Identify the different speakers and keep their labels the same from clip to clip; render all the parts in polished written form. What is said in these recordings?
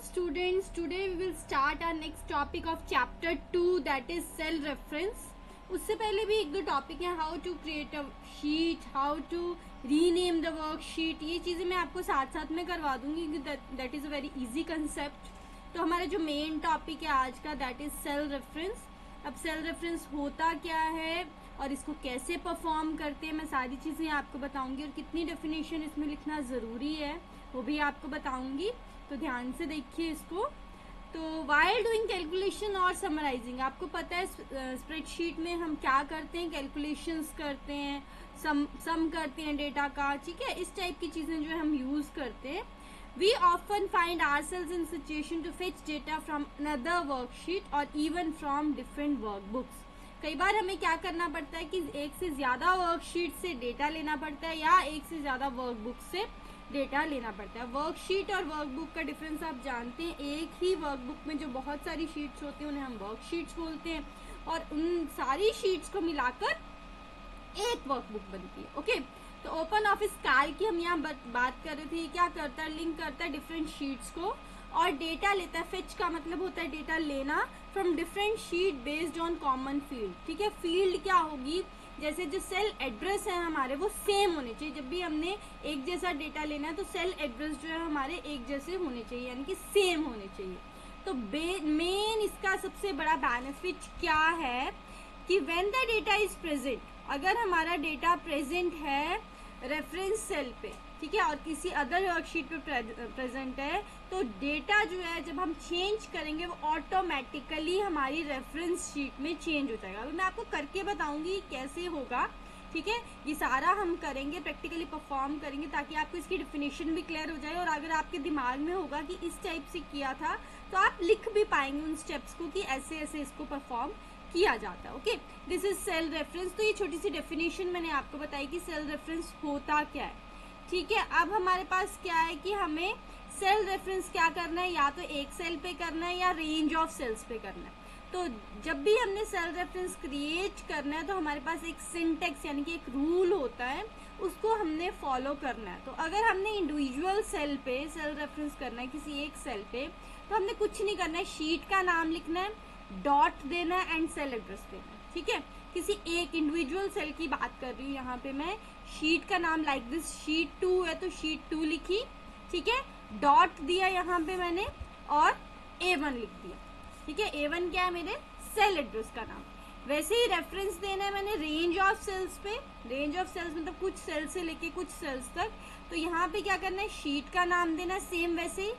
Speaker 1: students, today we will start our next topic of chapter 2, that is cell reference. उससे पहले भी एक दो टॉपिक है, how to create a sheet, how to rename the worksheet. ये चीज़ें मैं आपको साथ साथ में करवा दूंगी क्योंकि that is a very easy concept. तो हमारा जो मेन टॉपिक है आज का दैट इज सेल रेफरेंस. अब सेल रेफरेंस होता क्या है और इसको कैसे परफॉर्म करते हैं, मैं सारी चीज़ें आपको बताऊंगी और कितनी डेफिनेशन इसमें लिखना ज़रूरी है वो भी आपको बताऊंगी. तो ध्यान से देखिए इसको. तो वाइल डूइंग कैलकुलेशन और समराइजिंग, आपको पता है स्प्रेडशीट में हम क्या करते हैं, कैलकुलेशंस करते हैं, सम करते हैं डेटा का. ठीक है, इस टाइप की चीज़ें जो हम यूज़ करते हैं. We often find ourselves in situation to fetch data from another worksheet or even from different workbooks. कई बार हमें क्या करना पड़ता है कि एक से ज़्यादा वर्कशीट से डेटा लेना पड़ता है या एक से ज़्यादा वर्कबुक से डेटा लेना पड़ता है. वर्कशीट और वर्कबुक का डिफरेंस आप जानते हैं. एक ही वर्कबुक में जो बहुत सारी शीट्स होती हैं उन्हें हम वर्कशीट्स बोलते हैं और उन सारी शीट्स को मिलाकर एक वर्कबुक बनती है. ओके, तो ओपन ऑफिस कैल्क की हम यहाँ बात कर रहे थे. क्या करता है, लिंक करता है डिफरेंट शीट्स को और डेटा लेता है. फेच का मतलब होता है डेटा लेना from different sheet based on common field. ठीक है, फील्ड क्या होगी, जैसे जो सेल एड्रेस है हमारे वो सेम होने चाहिए. जब भी हमने एक जैसा डेटा लेना है तो सेल एड्रेस जो है हमारे एक जैसे होने चाहिए, यानी कि सेम होने चाहिए. तो मेन इसका सबसे बड़ा बेनिफिट क्या है कि when the data is present, अगर हमारा डेटा प्रेजेंट है रेफरेंस सेल पे, ठीक है, और किसी अदर वर्कशीट पे प्रेजेंट है, तो डेटा जो है जब हम चेंज करेंगे वो ऑटोमेटिकली हमारी रेफरेंस शीट में चेंज हो जाएगा. अभी मैं आपको करके बताऊंगी कैसे होगा. ठीक है, ये सारा हम करेंगे, प्रैक्टिकली परफॉर्म करेंगे ताकि आपको इसकी डेफिनेशन भी क्लियर हो जाए. और अगर आपके दिमाग में होगा कि इस टाइप से किया था तो आप लिख भी पाएंगे उन स्टेप्स को कि ऐसे ऐसे इसको परफॉर्म किया जाता है. Okay, this is cell reference. तो ये छोटी सी डेफिनेशन मैंने आपको बताई कि सेल रेफरेंस होता क्या है. ठीक है, अब हमारे पास क्या है कि हमें सेल रेफरेंस क्या करना है, या तो एक सेल पे करना है या रेंज ऑफ सेल्स पे करना है. तो जब भी हमने सेल रेफरेंस क्रिएट करना है तो हमारे पास एक सिंटेक्स यानी कि एक रूल होता है, उसको हमने फॉलो करना है. तो अगर हमने इंडिविजुअल सेल पे सेल रेफरेंस करना है किसी एक सेल पे, तो हमने कुछ नहीं करना है, शीट का नाम लिखना है, डॉट देना है एंड सेल एड्रेस देना है. ठीक है, किसी एक इंडिविजुअल सेल की बात कर रही हूँ यहाँ पे मैं. शीट का नाम लाइक दिस शीट 2 है तो शीट 2 लिखी. ठीक है, डॉट दिया यहाँ पे मैंने और A1 लिख दिया. ठीक है, A1 क्या है, मेरे सेल एड्रेस का नाम. वैसे ही रेफरेंस देना है मैंने रेंज ऑफ सेल्स पे. रेंज ऑफ सेल्स मतलब कुछ सेल से लेके कुछ सेल्स तक. तो यहाँ पे क्या करना है, शीट का नाम देना है, सेम वैसे ही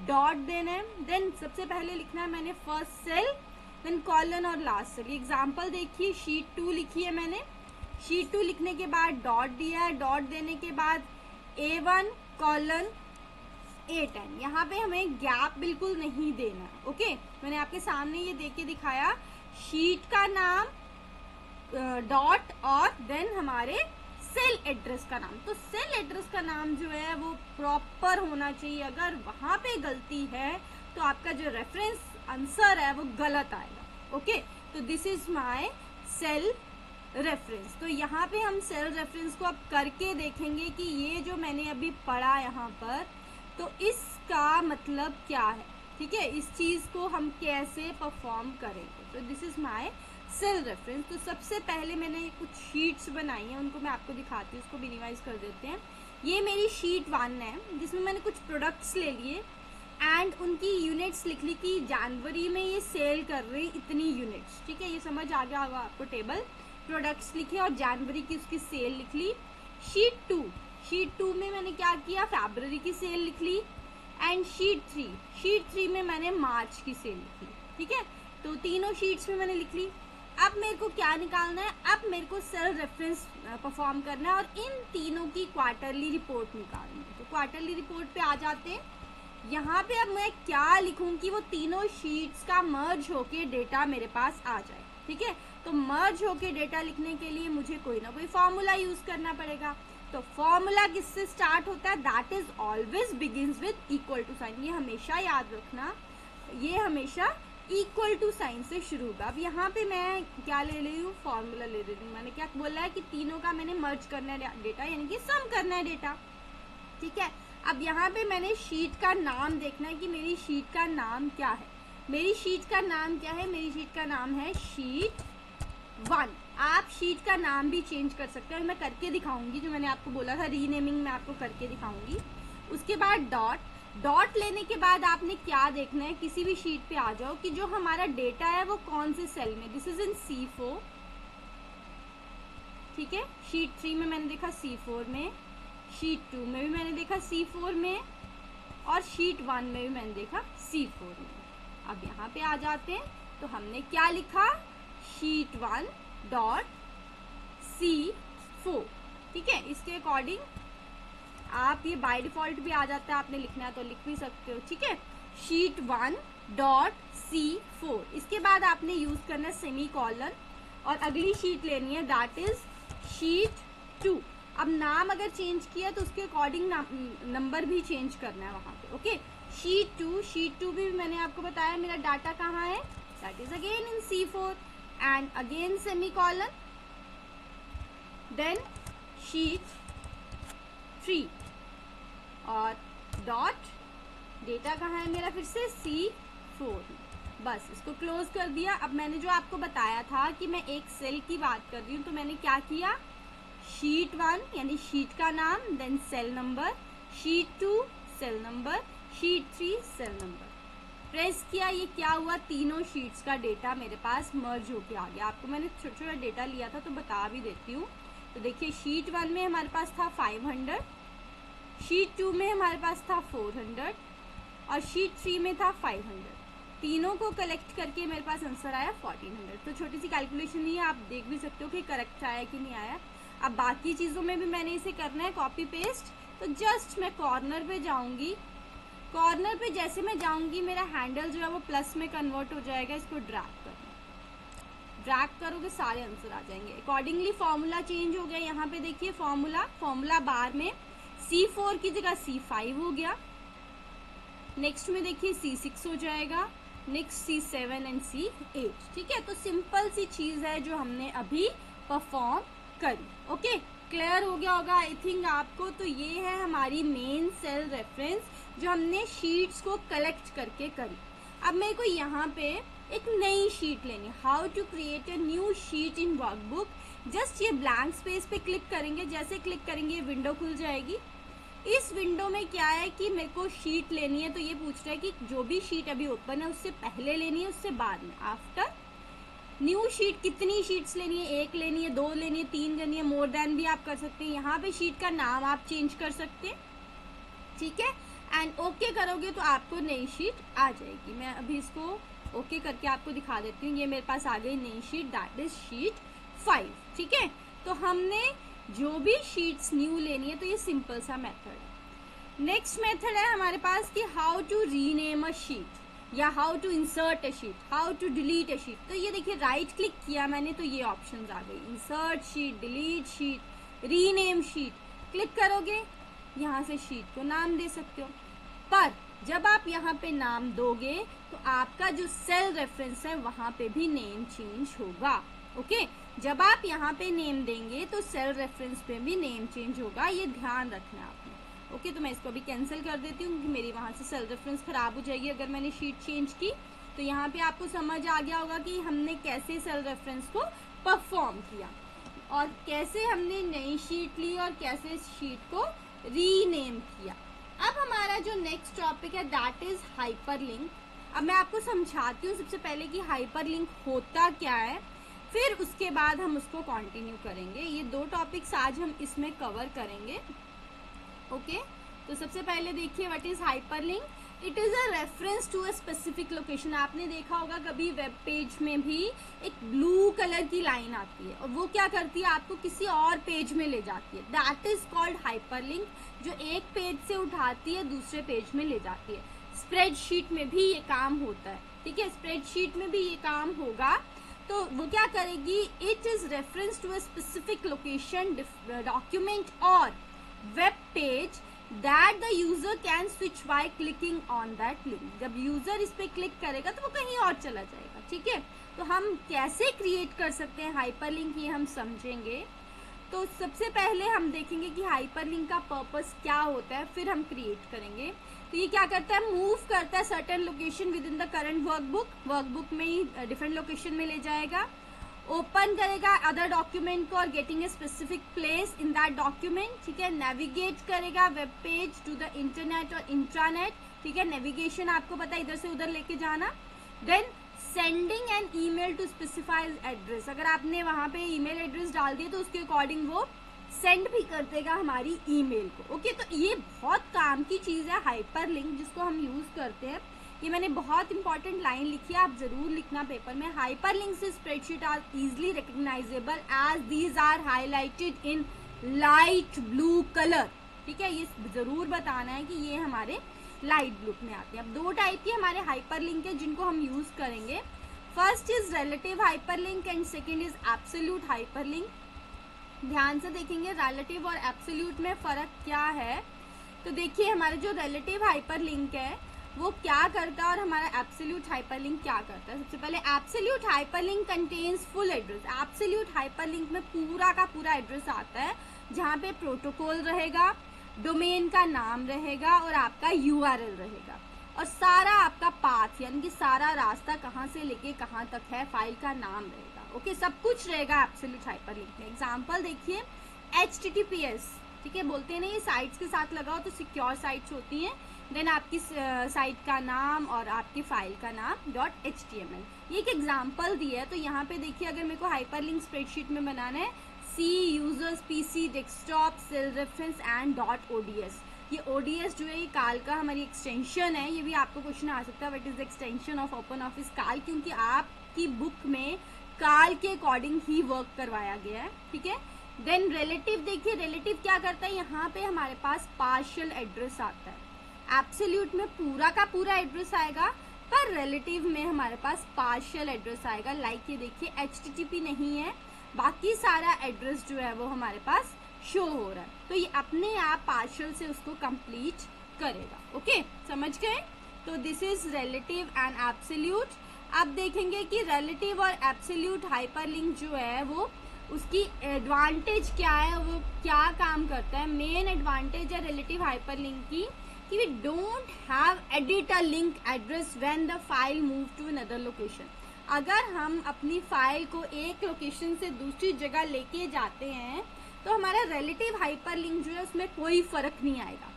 Speaker 1: डॉट देना है. देन सबसे पहले लिखना है मैंने फर्स्ट सेल, देन कॉलन और लास्ट सेल. एग्जाम्पल देखिए, शीट 2 लिखी है मैंने. शीट 2 लिखने के बाद डॉट दिया है, डॉट देने के बाद A1 कॉलन A10. यहाँ पे हमें गैप बिल्कुल नहीं देना. ओके, मैंने आपके सामने ये देख के दिखाया, शीट का नाम डॉट और देन हमारे सेल एड्रेस का नाम. तो सेल एड्रेस का नाम जो है वो प्रॉपर होना चाहिए. अगर वहां पे गलती है तो आपका जो रेफरेंस आंसर है वो गलत आएगा. ओके, तो this is my cell reference. तो यहाँ पे हम सेल रेफरेंस को अब करके देखेंगे कि ये जो मैंने अभी पढ़ा यहाँ पर, तो इसका मतलब क्या है. ठीक है, इस चीज़ को हम कैसे परफॉर्म करेंगे. तो this is my cell reference. तो सबसे पहले मैंने कुछ शीट्स बनाई हैं, उनको मैं आपको दिखाती हूँ. उसको मिनिमाइज कर देते हैं. ये मेरी शीट 1 है जिसमें मैंने कुछ प्रोडक्ट्स ले लिए एंड उनकी यूनिट्स लिख ली कि जनवरी में ये सेल कर रहे हैं इतनी यूनिट्स. ठीक है, ये समझ आ गया होगा आपको. टेबल प्रोडक्ट्स लिखे और जनवरी की उसकी सेल लिख ली. शीट 2 में मैंने क्या किया, फरवरी की सेल लिख ली. एंड शीट 3 में मैंने मार्च की सेल लिख ली. ठीक है, तो तीनों शीट्स में मैंने लिख ली. अब मेरे को क्या निकालना है, अब मेरे को सेल रेफरेंस परफॉर्म करना है और इन तीनों की क्वार्टरली रिपोर्ट निकालनी है. तो क्वार्टरली रिपोर्ट पे आ जाते हैं. यहाँ पे अब मैं क्या लिखूँ कि वो तीनों शीट्स का मर्ज होके डेटा मेरे पास आ जाए. ठीक है, तो मर्ज होके डेटा लिखने के लिए मुझे कोई ना कोई फॉर्मूला यूज करना पड़ेगा. तो फॉर्मूला किससे स्टार्ट होता है, that is always begins with equal to sign. ये हमेशा याद रखना, ये हमेशा इक्वल टू साइन से शुरू होगा. अब यहाँ पे मैं क्या ले रही हूँ, फॉर्मूला ले रही हूँ. मैंने क्या बोला है कि तीनों का मैंने मर्ज करना है डेटा, यानी कि सम करना है डेटा. ठीक है, अब यहाँ पे मैंने शीट का नाम देखना है कि मेरी शीट का नाम क्या है। मेरी शीट का नाम क्या है? मेरी शीट का नाम है शीट 1। आप शीट का नाम भी चेंज कर सकते हो, मैं करके दिखाऊंगी। जो मैंने आपको बोला था रीनेमिंग, मैं आपको करके दिखाऊंगी। उसके बाद डॉट लेने के बाद आपने क्या देखना है, किसी भी शीट पे आ जाओ कि जो हमारा डेटा है वो कौन से सेल में। दिस इज इन C4, ठीक है। शीट 3 में मैंने देखा C4 में, शीट 2 में भी मैंने देखा C4 में, और शीट 1 में भी मैंने देखा C4 में। अब यहाँ पे आ जाते हैं, तो हमने क्या लिखा, शीट 1 डॉट C4, ठीक है। इसके अकॉर्डिंग आप ये बाय डिफॉल्ट भी आ जाता है, आपने लिखना है तो लिख भी सकते हो, ठीक है। शीट 1 डॉट C4, इसके बाद आपने यूज करना है सेमी कॉलन, और अगली शीट लेनी है दैट इज शीट 2। अब नाम अगर चेंज किया तो उसके अकॉर्डिंग नंबर भी चेंज करना है वहां पे, ओके। शीट 2 भी मैंने आपको बताया मेरा डाटा कहाँ है, that is again in C4 and again semicolon, then sheet 3 और डॉट डेटा कहाँ है मेरा, फिर से C4। बस इसको क्लोज कर दिया। अब मैंने जो आपको बताया था कि मैं एक सेल की बात कर रही हूँ, तो मैंने क्या किया, शीट 1 यानी शीट का नाम, then cell number, sheet 2 cell number, sheet 3 cell number, press किया। ये क्या हुआ, तीनों शीट्स का डेटा मेरे पास मर्ज होके आ गया। आपको मैंने छोटा छोटा डेटा लिया था तो बता भी देती हूँ। तो देखिए शीट 1 में हमारे पास था 500, शीट 2 में हमारे पास था 400, और शीट 3 में था 500। तीनों को कलेक्ट करके मेरे पास आंसर आया 1400। तो छोटी सी कैलकुलेशन ही है, आप देख भी सकते हो कि करेक्ट आया कि नहीं आया। अब बाकी चीज़ों में भी मैंने इसे करना है कॉपी पेस्ट। तो जस्ट मैं कॉर्नर पे जाऊंगी, कॉर्नर पे जैसे मैं जाऊंगी मेरा हैंडल जो है वो प्लस में कन्वर्ट हो जाएगा। इसको ड्रैग करोगे सारे आंसर आ जाएंगे। अकॉर्डिंगली फॉर्मूला चेंज हो गया। यहाँ पे देखिए फॉर्मूला बार में C4 की जगह C5 हो गया। नेक्स्ट में देखिए C6 हो जाएगा, नेक्स्ट C7 एंड C8, ठीक है। तो सिंपल सी चीज है जो हमने अभी परफॉर्म करी। ओके, क्लियर हो गया होगा आई थिंक आपको। तो ये है हमारी मेन सेल रेफरेंस जो हमने शीट्स को कलेक्ट करके करी। अब मेरे को यहाँ पे एक नई शीट लेनी, how to create a new sheet in workbook. Just ये ब्लैंक स्पेस पे क्लिक करेंगे, जैसे क्लिक करेंगे ये विंडो खुल जाएगी। इस विंडो में क्या है कि मेरे को शीट लेनी है, तो ये पूछ रहा है कि जो भी शीट अभी ओपन है उससे पहले लेनी है, उससे बाद में, आफ्टर न्यू शीट। कितनी शीट्स लेनी है, 1 लेनी है, 2 लेनी है, 3 लेनी है, मोर देन भी आप कर सकते हैं। यहाँ पे शीट का नाम आप चेंज कर सकते हैं, ठीक है। एंड ओके करोगे तो आपको नई शीट आ जाएगी। मैं अभी इसको ओके करके आपको दिखा देती हूँ। ये मेरे पास आ गई नई शीट, दैट इज शीट 5, ठीक है। तो हमने जो भी शीट्स न्यू लेनी है, तो ये सिंपल सा मेथड है। नेक्स्ट मेथड है हमारे पास कि how to rename a sheet या how to insert a sheet, how to delete a sheet. तो ये देखिए राइट क्लिक किया मैंने तो ये ऑप्शंस आ गई, insert sheet, delete sheet, rename sheet. Click करोगे यहाँ से शीट को नाम दे सकते हो, पर जब आप यहाँ पे नाम दोगे तो आपका जो सेल रेफरेंस है वहां पे भी नेम चेंज होगा। ओके, जब आप यहाँ पे नेम देंगे तो सेल रेफरेंस पे भी नेम चेंज होगा, ये ध्यान रखना है आपने। ओके, तो मैं इसको अभी कैंसिल कर देती हूँ क्योंकि मेरी वहां से सेल रेफरेंस खराब हो जाएगी अगर मैंने शीट चेंज की। तो यहाँ पे आपको समझ आ गया होगा कि हमने कैसे सेल रेफरेंस को परफॉर्म किया और कैसे हमने नई शीट ली और कैसे शीट को रीनेम किया। अब हमारा जो नेक्स्ट टॉपिक है दैट इज हाइपरलिंक। अब मैं आपको समझाती हूँ सबसे पहले कि हाइपरलिंक होता क्या है, फिर उसके बाद हम उसको कंटिन्यू करेंगे। ये 2 टॉपिक्स आज हम इसमें कवर करेंगे। ओके, तो सबसे पहले देखिए what is hyperlink. It is a reference to a specific location. आपने देखा होगा कभी वेब पेज में भी एक ब्लू कलर की लाइन आती है और वो क्या करती है, आपको किसी और पेज में ले जाती है। दैट इज कॉल्ड हाइपरलिंक, जो एक पेज से उठाती है दूसरे पेज में ले जाती है। स्प्रेडशीट में भी ये काम होता है, ठीक है, स्प्रेडशीट में भी ये काम होगा। तो वो क्या करेगी, it is reference to a specific location, document और web page that the user can switch by clicking on that link. जब यूजर इस पे क्लिक करेगा तो वो कहीं और चला जाएगा, ठीक है। तो हम कैसे क्रिएट कर सकते हैं हाइपरलिंक, ये हम समझेंगे। तो सबसे पहले हम देखेंगे कि हाइपरलिंक का पर्पस क्या होता है, फिर हम क्रिएट करेंगे। तो ये क्या करता है, मूव करता है certain location with in the current workbook में ही डिफरेंट लोकेशन में ले जाएगा। ओपन करेगा अदर डॉक्यूमेंट को और getting a specific place in that document, ठीक है। नेविगेट करेगा web page to the internet और इंट्रानेट, ठीक है। नेविगेशन आपको पता है इधर से उधर लेके जाना। Then sending an email to specified address, अगर आपने वहां पे ईमेल एड्रेस डाल दिया तो उसके अकॉर्डिंग वो सेंड भी कर देगा हमारी ईमेल को। ओके, तो ये बहुत काम की चीज है हाइपरलिंक, जिसको हम यूज करते हैं। ये मैंने बहुत इंपॉर्टेंट लाइन लिखी है, आप जरूर लिखना पेपर में। Hyperlinks in spreadsheet are easily recognizable as these are highlighted in light blue colour, ठीक है। ये जरूर बताना है कि ये हमारे लाइट ब्लू में आते हैं। अब दो टाइप के हमारे हाइपरलिंक है जिनको हम यूज करेंगे। First is relative hyperlink and second is absolute hyperlink. ध्यान से देखेंगे रिलेटिव और एब्सोल्यूट में फर्क क्या है। तो देखिए हमारा जो रिलेटिव हाइपरलिंक है वो क्या करता है और हमारा एब्सोल्यूट हाइपरलिंक क्या करता है। सबसे पहले absolute hyperlink contains full address. Absolute hyperlink में पूरा का पूरा एड्रेस आता है, जहाँ पे प्रोटोकॉल रहेगा, डोमेन का नाम रहेगा और आपका यूआरएल रहेगा, और सारा आपका पाथ यानी कि सारा रास्ता कहाँ से लेके कहाँ तक है, फाइल का नाम रहेगा। ओके, सब कुछ रहेगा एब्सोल्यूट हाइपरलिंक में। एग्जांपल देखिए HTTPS, ठीक है, बोलते हैं ना ये साइट्स के साथ लगाओ तो सिक्योर साइट्स होती हैं। देन आपकी साइट का नाम और आपकी फाइल का नाम .html, ये एक एग्जांपल दिया है। तो यहाँ पे देखिए अगर मेरे को हाइपरलिंक स्प्रेडशीट में बनाना है, C users PC desktop cell reference and .ods। ये ODS जो है ये काल का हमारी एक्सटेंशन है। ये भी आपको क्वेश्चन आ सकता है what is the extension of open office काल, क्योंकि आपकी बुक में काल के अकॉर्डिंग ही वर्क करवाया गया है, ठीक है। देन रिलेटिव देखिए, रिलेटिव क्या करता है, यहाँ पे हमारे पास पार्शियल एड्रेस आता है। एब्सोल्यूट में पूरा का पूरा एड्रेस आएगा, पर रिलेटिव में हमारे पास पार्शियल एड्रेस आएगा। लाइक ये देखिए HTTP नहीं है, बाकी सारा एड्रेस जो है वो हमारे पास शो हो रहा है, तो ये अपने आप पार्शियल से उसको कंप्लीट करेगा। ओके, समझ गए। तो this is relative and absolute. अब देखेंगे कि रिलेटिव और एब्सोल्यूट हाइपरलिंक जो है वो उसकी एडवांटेज क्या है, वो क्या काम करता है। मेन एडवांटेज है रिलेटिव हाइपरलिंक की कि we don't have edit a link address when the file move to another location. अगर हम अपनी फाइल को एक लोकेशन से दूसरी जगह लेके जाते हैं तो हमारा रिलेटिव हाइपरलिंक जो है उसमें कोई फर्क नहीं आएगा,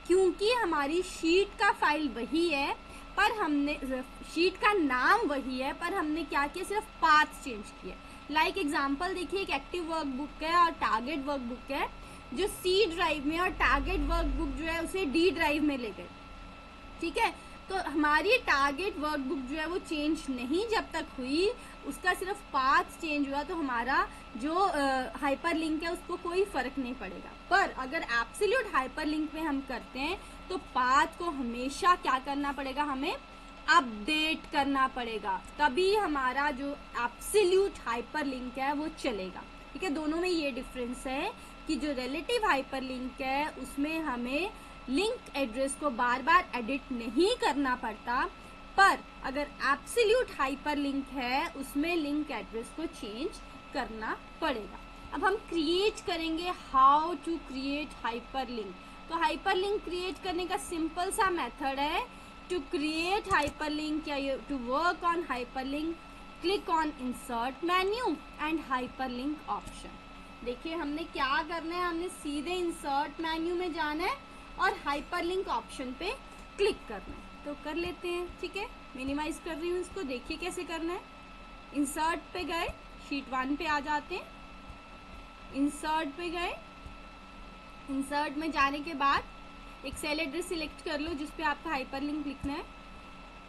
Speaker 1: क्योंकि हमारी शीट का फाइल वही है, पर हमने शीट का नाम वही है, पर हमने क्या किया, सिर्फ पाथ चेंज किया। लाइक एग्जांपल देखिए, एक एक्टिव वर्कबुक है और टारगेट वर्कबुक है, जो C ड्राइव में और टारगेट वर्कबुक जो है उसे D ड्राइव में ले गए, ठीक है। तो हमारी टारगेट वर्कबुक जो है वो चेंज नहीं जब तक हुई, उसका सिर्फ पाथ चेंज हुआ, तो हमारा जो हाइपरलिंक है उसको कोई फर्क नहीं पड़ेगा। पर अगर एब्सोल्यूट हाइपरलिंक में हम करते हैं तो पाथ को हमेशा क्या करना पड़ेगा, हमें अपडेट करना पड़ेगा, तभी हमारा जो एब्सोल्यूट हाइपरलिंक है वो चलेगा, ठीक है। दोनों में ये डिफरेंस है कि जो रिलेटिव हाइपरलिंक है उसमें हमें लिंक एड्रेस को बार बार एडिट नहीं करना पड़ता, पर अगर एब्सोल्यूट हाइपरलिंक है उसमें लिंक एड्रेस को चेंज करना पड़ेगा। अब हम क्रिएट करेंगे हाउ टू क्रिएट हाइपरलिंक। तो हाइपरलिंक क्रिएट करने का सिंपल सा मेथड है, टू क्रिएट हाइपरलिंक या to work on hyperlink, click on insert menu and hyperlink option. देखिए हमने क्या करना है, हमने सीधे इंसर्ट मेन्यू में जाना है और हाइपरलिंक ऑप्शन पे क्लिक करना है। तो कर लेते हैं, ठीक है। मिनिमाइज कर रही हूँ इसको, देखिए कैसे करना है। इंसर्ट पे गए, शीट 1 पे आ जाते हैं, इंसर्ट पे गए, इंसर्ट में जाने के बाद एक सेल एड्रेस सिलेक्ट कर लो जिसपे आपका हाइपरलिंक लिखना है।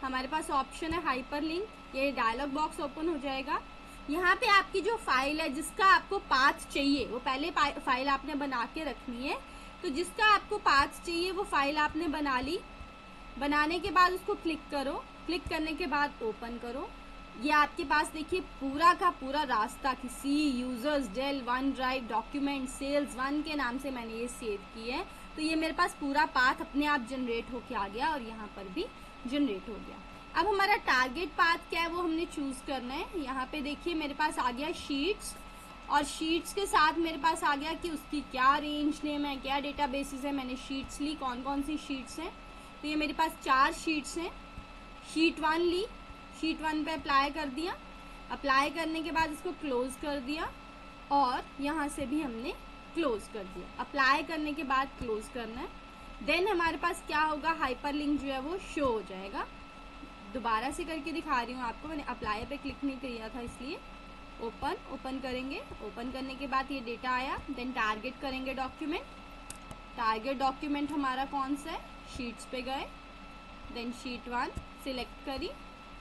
Speaker 1: हमारे पास ऑप्शन है हाइपरलिंक, ये डायलॉग बॉक्स ओपन हो जाएगा। यहाँ पे आपकी जो फाइल है जिसका आपको पाथ चाहिए, वो पहले फाइल आपने बना के रखनी है, तो जिसका आपको पाथ चाहिए वो फाइल आपने बना ली। बनाने के बाद उसको क्लिक करो, क्लिक करने के बाद ओपन करो। ये आपके पास देखिए पूरा का पूरा रास्ता कि C users Dell one drive document cells 1 के नाम से मैंने ये सेव की है। तो ये मेरे पास पूरा पाथ अपने आप जनरेट होके आ गया और यहाँ पर भी जनरेट हो गया। अब हमारा टारगेट पाथ क्या है वो हमने चूज करना है। यहाँ पे देखिए मेरे पास आ गया शीट्स और शीट्स के साथ मेरे पास आ गया कि उसकी क्या रेंज नेम है, क्या डेटा बेसिस है। मैंने शीट्स ली, कौन कौन सी शीट्स हैं, तो ये मेरे पास 4 शीट्स हैं। शीट 1 ली, शीट 1 पे अप्लाई कर दिया, अप्लाई करने के बाद इसको क्लोज कर दिया और यहाँ से भी हमने क्लोज कर दिया। अप्लाई करने के बाद क्लोज करना है, देन हमारे पास क्या होगा, हाइपरलिंक जो है वो शो हो जाएगा। दोबारा से करके दिखा रही हूँ आपको, मैंने अप्लाई पे क्लिक नहीं किया था इसलिए। ओपन करेंगे, ओपन करने के बाद ये डेटा आया, देन टारगेट करेंगे डॉक्यूमेंट। टारगेट डॉक्यूमेंट हमारा कौन सा है, शीट्स पे गए, देन शीट 1 सिलेक्ट करी,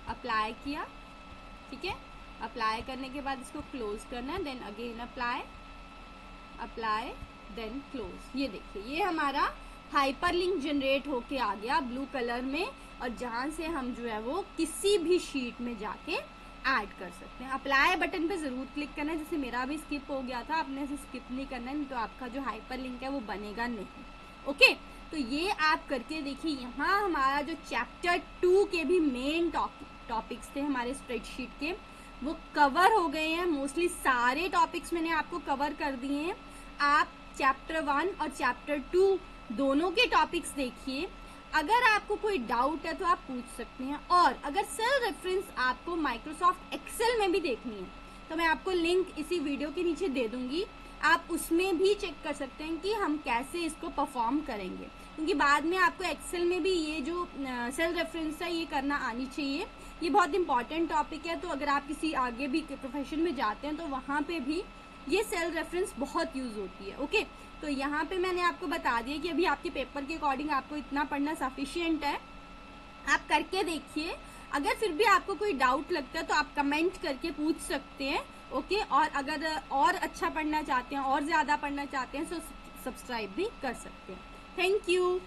Speaker 1: अप्लाई किया, ठीक है। अप्लाई करने के बाद इसको क्लोज करना है, then again apply then close. ये देखिए ये हमारा हाइपरलिंक जनरेट होके आ गया ब्लू कलर में, और जहां से हम जो है वो किसी भी शीट में जाके ऐड कर सकते हैं। अप्लाई बटन पे जरूर क्लिक करना है, जैसे मेरा भी स्किप हो गया था, आपने इसे स्किप नहीं करना है, तो आपका जो हाइपरलिंक है वो बनेगा नहीं। ओके, तो ये आप करके देखिए। यहाँ हमारा जो चैप्टर 2 के भी मेन टॉपिक्स थे हमारे स्प्रेडशीट के, वो कवर हो गए हैं। मोस्टली सारे टॉपिक्स मैंने आपको कवर कर दिए हैं। आप चैप्टर 1 और चैप्टर 2 दोनों के टॉपिक्स देखिए। अगर आपको कोई डाउट है तो आप पूछ सकते हैं, और अगर सेल रेफरेंस आपको माइक्रोसॉफ्ट एक्सेल में भी देखनी है तो मैं आपको लिंक इसी वीडियो के नीचे दे दूंगी, आप उसमें भी चेक कर सकते हैं कि हम कैसे इसको परफॉर्म करेंगे, क्योंकि बाद में आपको एक्सेल में भी ये जो सेल रेफरेंस है ये करना आनी चाहिए। ये बहुत इंपॉर्टेंट टॉपिक है, तो अगर आप किसी आगे भी प्रोफेशन में जाते हैं तो वहाँ पे भी ये सेल रेफरेंस बहुत यूज होती है। ओके, तो यहाँ पे मैंने आपको बता दिया कि अभी आपके पेपर के अकॉर्डिंग आपको इतना पढ़ना सफिशिएंट है, आप करके देखिए। अगर फिर भी आपको कोई डाउट लगता है तो आप कमेंट करके पूछ सकते हैं। ओके, और अगर और अच्छा पढ़ना चाहते हैं और ज्यादा पढ़ना चाहते हैं तो सब्सक्राइब भी कर सकते हैं। Thank you.